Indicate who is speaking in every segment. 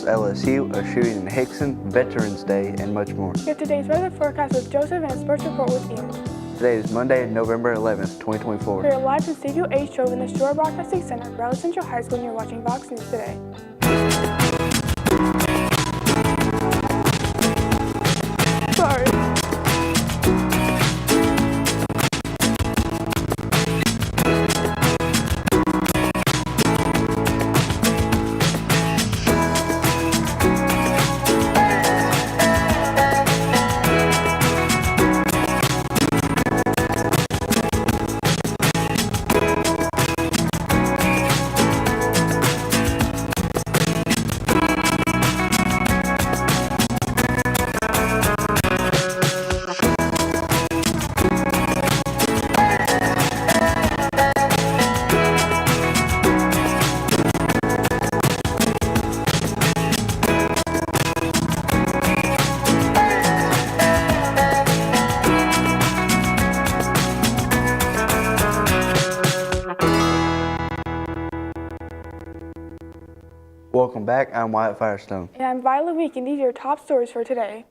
Speaker 1: versus LSU, a shooting in Hickson, Veterans Day, and much more.
Speaker 2: Get today's weather forecast with Joseph and a sports report with Ian.
Speaker 1: Today is Monday, November 11th, 2024.
Speaker 2: We are live from Studio H12 in the Shore Broadcasting Center at Raleigh Central High School and you're watching Vox News Today. Sorry.
Speaker 1: Welcome back, I'm Wyatt Firestone.
Speaker 2: And I'm Violet Week, and these are your top stories for today.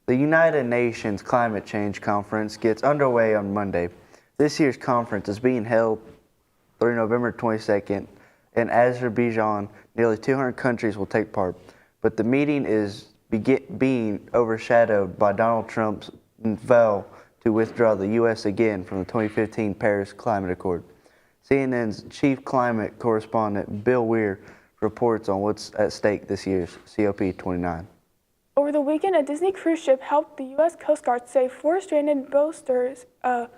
Speaker 1: The United Nations Climate Change Conference gets underway on Monday. This year's conference is being held through November 22nd in Azerbaijan. Nearly 200 countries will take part, but the meeting is being overshadowed by Donald Trump's vow to withdraw the U.S. again from the 2015 Paris Climate Accord. CNN's chief climate correspondent Bill Weir reports on what's at stake this year's COP29.
Speaker 2: Over the weekend, a Disney cruise ship helped the U.S. Coast Guard save 4 stranded boaters. A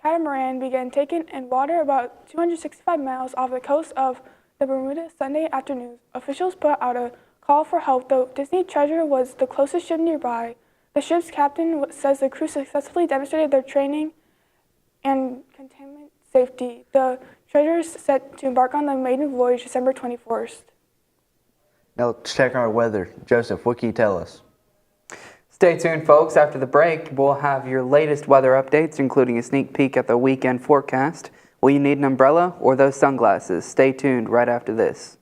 Speaker 2: catamaran began taking in water about 265 miles off the coast of the Bermuda Sunday afternoon. Officials put out a call for help, though Disney Treasure was the closest ship nearby. The ship's captain says the crew successfully demonstrated their training and containment safety. The Treasure is set to embark on the maiden voyage December 21st.
Speaker 1: Now let's check our weather. Joseph, what can you tell us?
Speaker 3: Stay tuned, folks. After the break, we'll have your latest weather updates, including a sneak peek at the weekend forecast. Will you need an umbrella or those sunglasses? Stay tuned right after this.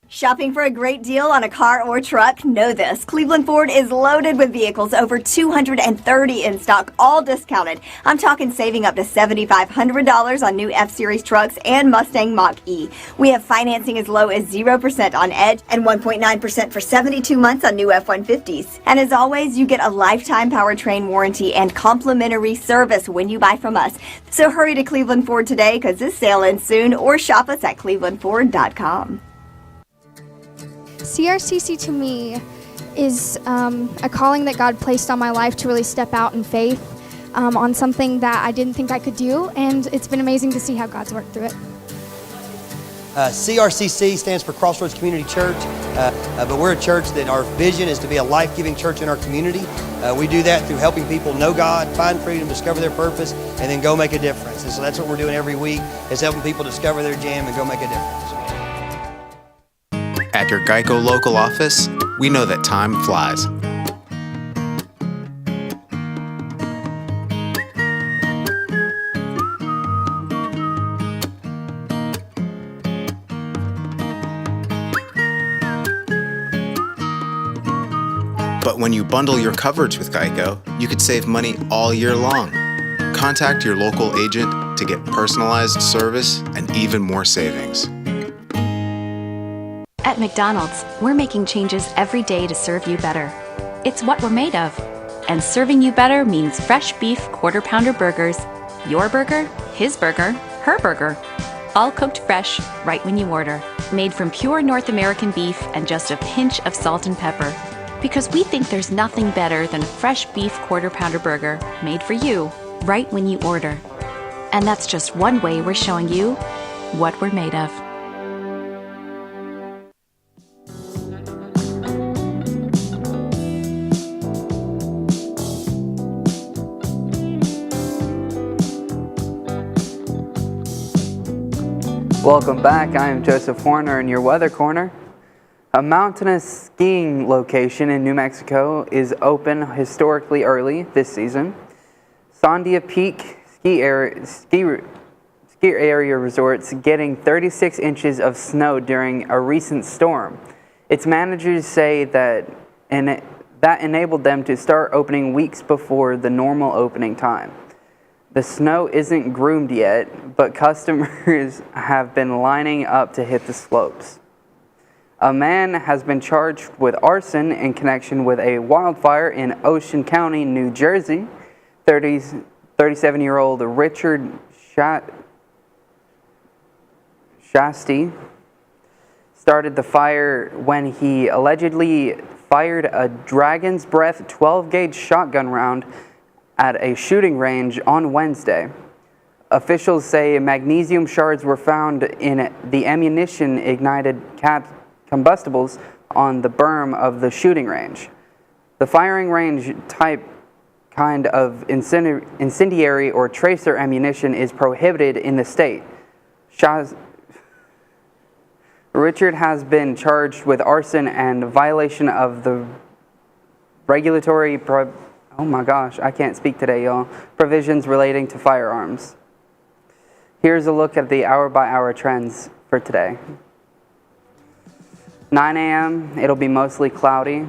Speaker 4: Shopping for a great deal on a car or truck? Know this. Cleveland Ford is loaded with vehicles, over 230 in stock, all discounted. I'm talking saving up to $7,500 on new F-Series trucks and Mustang Mach-E. We have financing as low as 0% on Edge and 1.9% for 72 months on new F-150s. And as always, you get a lifetime powertrain warranty and complimentary service when you buy from us. So hurry to Cleveland Ford today because this sale ends soon, or shop us at clevelandford.com.
Speaker 5: CRCC to me is a calling that God placed on my life to really step out in faith on something that I didn't think I could do, and it's been amazing to see how God's worked through it.
Speaker 6: CRCC stands for Crossroads Community Church, but we're a church that our vision is to be a life-giving church in our community. We do that through helping people know God, find freedom, discover their purpose, and then go make a difference. And so that's what we're doing every week, is helping people discover their jam and go make a difference.
Speaker 7: At your Geico local office, we know that time flies. But when you bundle your coverage with Geico, you could save money all year long. Contact your local agent to get personalized service and even more savings.
Speaker 8: At McDonald's, we're making changes every day to serve you better. It's what we're made of. And serving you better means fresh beef quarter-pounder burgers. Your burger, his burger, her burger. All cooked fresh, right when you order. Made from pure North American beef and just a pinch of salt and pepper. Because we think there's nothing better than a fresh beef quarter-pounder burger made for you, right when you order. And that's just one way we're showing you what we're made of.
Speaker 3: Welcome back. I am Joseph Horner in your Weather Corner. A mountainous skiing location in New Mexico is open historically early this season. Sandia Peak ski area resorts getting 36 inches of snow during a recent storm. Its managers say that enabled them to start opening weeks before the normal opening time. The snow isn't groomed yet, but customers have been lining up to hit the slopes. A man has been charged with arson in connection with a wildfire in Ocean County, New Jersey. 37-year-old Richard Shasty started the fire when he allegedly fired a Dragon's Breath 12-gauge shotgun round at a shooting range on Wednesday. Officials say magnesium shards were found in the ammunition-ignited combustibles on the berm of the shooting range. The firing range kind of incendiary or tracer ammunition is prohibited in the state. Richard has been charged with arson and violation of the regulatory provisions relating to firearms. Here's a look at the hour-by-hour trends for today. 9 a.m. it'll be mostly cloudy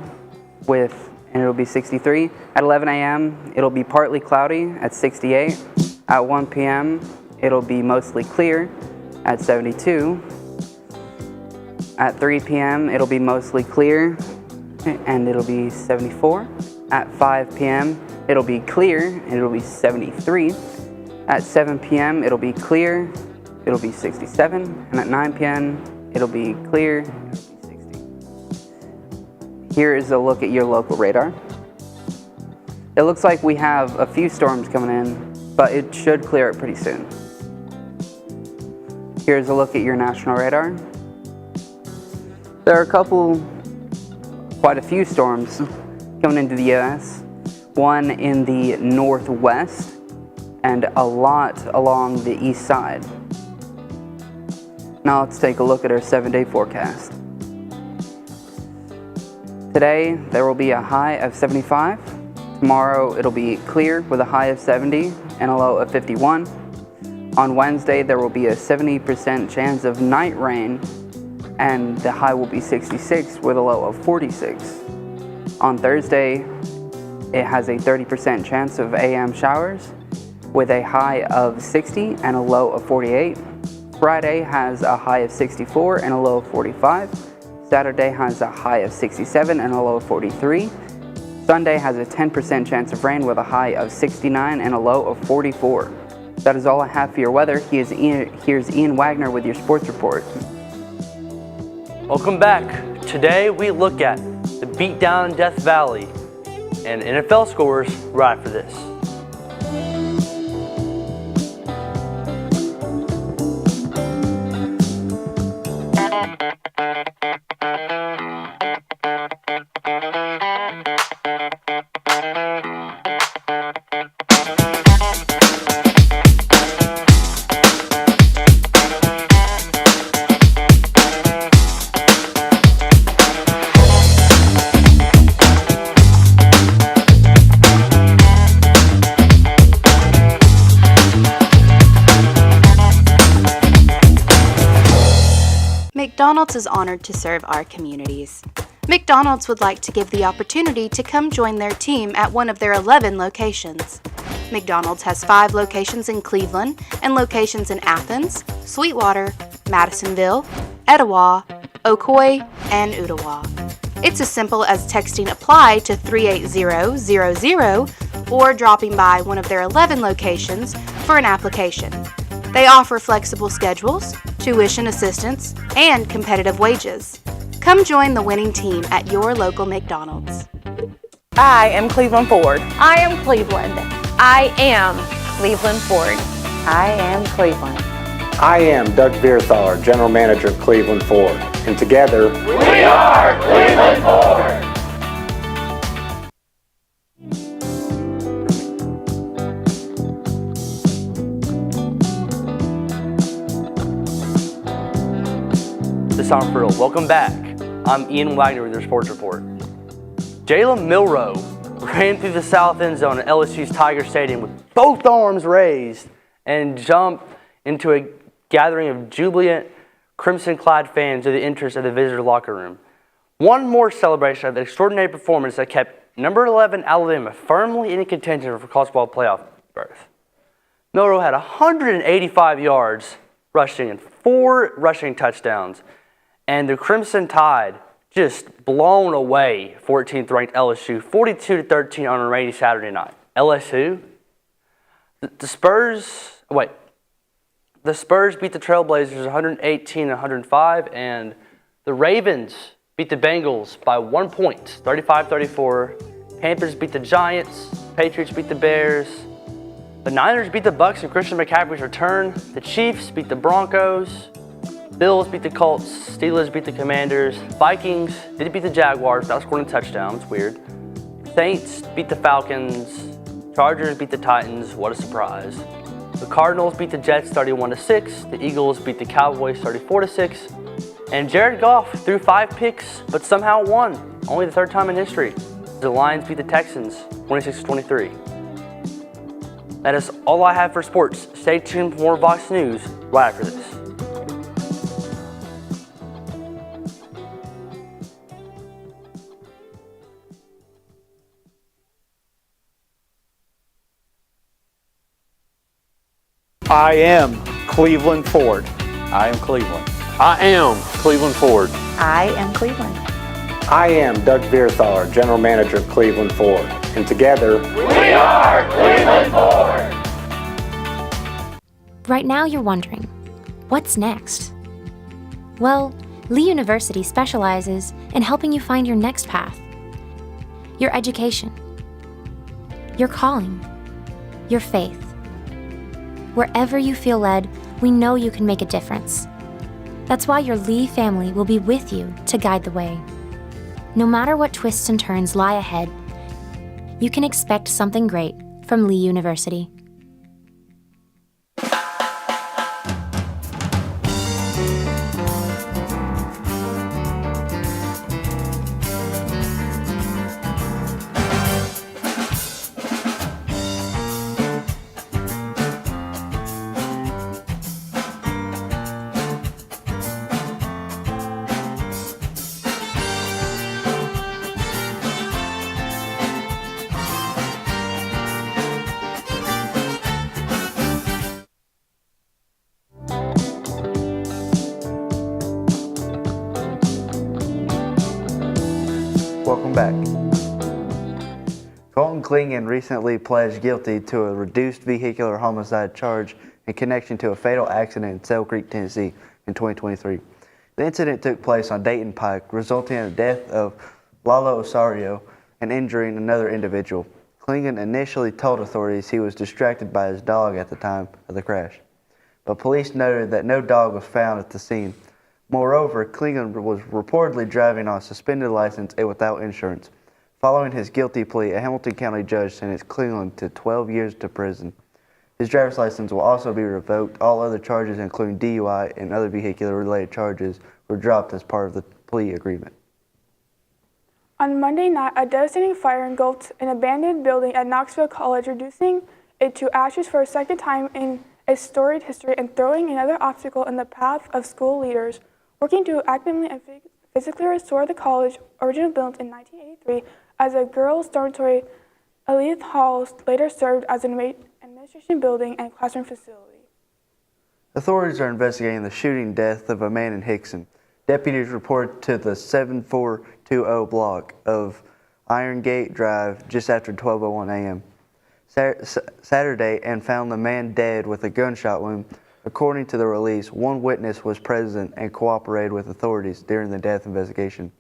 Speaker 3: and it'll be 63. At 11 a.m. it'll be partly cloudy at 68. At 1 p.m. it'll be mostly clear at 72. At 3 p.m. it'll be mostly clear and it'll be 74. At 5 p.m. it'll be clear and it'll be 73. At 7 p.m. it'll be clear, it'll be 67. And at 9 p.m. it'll be clear, it'll be 60. Here is a look at your local radar. It looks like we have a few storms coming in, but it should clear up pretty soon. Here's a look at your national radar. There are quite a few storms coming into the U.S. One in the northwest and a lot along the east side. Now let's take a look at our 7-day forecast. Today there will be a high of 75. Tomorrow it'll be clear with a high of 70 and a low of 51. On Wednesday there will be a 70% chance of night rain and the high will be 66 with a low of 46. On Thursday, it has a 30% chance of AM showers with a high of 60 and a low of 48. Friday has a high of 64 and a low of 45. Saturday has a high of 67 and a low of 43. Sunday has a 10% chance of rain with a high of 69 and a low of 44. That is all I have for your weather. Here's Ian Wagner with your sports report.
Speaker 9: Welcome back. Today we look at the beatdown in Death Valley and NFL scores right after this.
Speaker 10: McDonald's is honored to serve our communities. McDonald's would like to give the opportunity to come join their team at one of their 11 locations. McDonald's has 5 locations in Cleveland and locations in Athens, Sweetwater, Madisonville, Etowah, Ocoee, and Ottawa. It's as simple as texting APPLY to 38000 or dropping by one of their 11 locations for an application. They offer flexible schedules, tuition assistance, and competitive wages. Come join the winning team at your local McDonald's.
Speaker 11: I am Cleveland Ford.
Speaker 12: I am Cleveland.
Speaker 11: I am Cleveland Ford.
Speaker 13: I am Cleveland.
Speaker 14: I am Doug Vierthaler, General Manager of Cleveland Ford. And together,
Speaker 15: we are Cleveland Ford.
Speaker 9: This is Armfield. Welcome back. I'm Ian Wagner with your sports report. Jalen Milroe ran through the south end zone at LSU's Tiger Stadium with both arms raised and jumped into a gathering of jubilant crimson-clad fans at the entrance of the visitor locker room. One more celebration of the extraordinary performance that kept number 11 Alabama firmly in contention for college football playoff berth. Milroe had 185 yards rushing and 4 rushing touchdowns, and the Crimson Tide just blown away 14th ranked LSU 42-13 on a rainy Saturday night. LSU? The Spurs beat the Trailblazers 118-105, and the Ravens beat the Bengals by 1 point, 35-34. Panthers beat the Giants. Patriots beat the Bears. The Niners beat the Bucks in Christian McCaffrey's return. The Chiefs beat the Broncos. Bills beat the Colts. Steelers beat the Commanders. Vikings did beat the Jaguars without scoring touchdowns. Weird. Saints beat the Falcons. Chargers beat the Titans. What a surprise. The Cardinals beat the Jets 31-6. The Eagles beat the Cowboys 34-6. And Jared Goff threw 5 picks, but somehow won. Only the 3rd time in history. The Lions beat the Texans 26-23. That is all I have for sports. Stay tuned for more Vox News right after this.
Speaker 14: I am Cleveland Ford.
Speaker 15: I am Cleveland. I am Cleveland Ford.
Speaker 13: I am Cleveland.
Speaker 14: I am Doug Vierthaler, General Manager of Cleveland Ford. And together,
Speaker 15: We are Cleveland Ford.
Speaker 12: Right now you're wondering, what's next? Well, Lee University specializes in helping you find your next path. Your education. Your calling. Your faith. Wherever you feel led, we know you can make a difference. That's why your Lee family will be with you to guide the way. No matter what twists and turns lie ahead, you can expect something great from Lee University.
Speaker 1: Welcome back. Colton Clingan recently pledged guilty to a reduced vehicular homicide charge in connection to a fatal accident in Sale Creek, Tennessee in 2023. The incident took place on Dayton Pike, resulting in the death of Lalo Osorio and injuring another individual. Clingan initially told authorities he was distracted by his dog at the time of the crash, but police noted that no dog was found at the scene. Moreover, Clingan was reportedly driving on a suspended license and without insurance. Following his guilty plea, a Hamilton County judge sentenced Clingan to 12 years to prison. His driver's license will also be revoked. All other charges, including DUI and other vehicular-related charges, were dropped as part of the plea agreement.
Speaker 2: On Monday night, a devastating fire engulfed an abandoned building at Knoxville College, reducing it to ashes for a second time in a storied history and throwing another obstacle in the path of school leaders working to actively and physically restore the college, originally built in 1983 as a girls' dormitory. Elith Hall later served as an administration building and classroom facility.
Speaker 1: Authorities are investigating the shooting death of a man in Hickson. Deputies reported to the 7420 block of Iron Gate Drive just after 12:01 a.m. Saturday and found the man dead with a gunshot wound. According to the release, one witness was present and cooperated with authorities during the death investigation,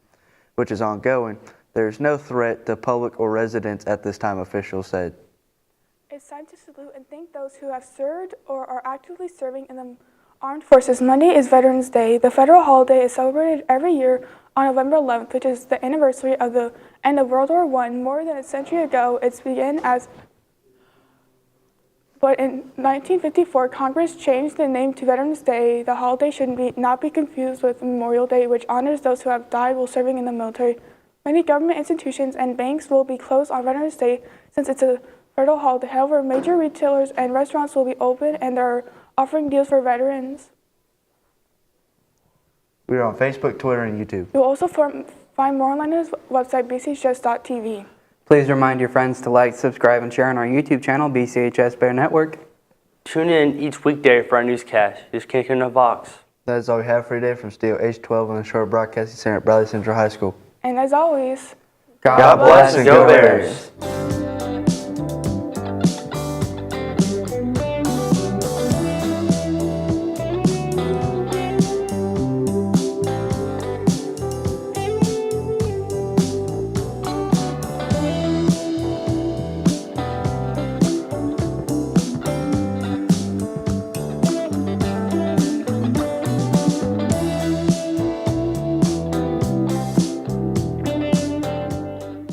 Speaker 1: which is ongoing. There is no threat to public or residents at this time, officials said.
Speaker 2: It's time to salute and thank those who have served or are actively serving in the armed forces. Monday is Veterans Day. The federal holiday is celebrated every year on November 11th, which is the anniversary of the end of World War I. More than a century ago, it began as But in 1954, Congress changed the name to Veterans Day. The holiday should not be confused with Memorial Day, which honors those who have died while serving in the military. Many government institutions and banks will be closed on Veterans Day since it's a federal holiday. However, major retailers and restaurants will be open and they're offering deals for veterans.
Speaker 1: We are on Facebook, Twitter, and YouTube.
Speaker 2: You'll also find more online on his website, BCHS.TV.
Speaker 3: Please remind your friends to like, subscribe, and share on our YouTube channel, BCHS Bear Network.
Speaker 9: Tune in each weekday for our newscast. Just can't get enough Vox.
Speaker 1: That is all we have for today from Studio H12 on the Shore Broadcasting Center at Bradley Central High School.
Speaker 2: And as always,
Speaker 3: God bless and go Bears.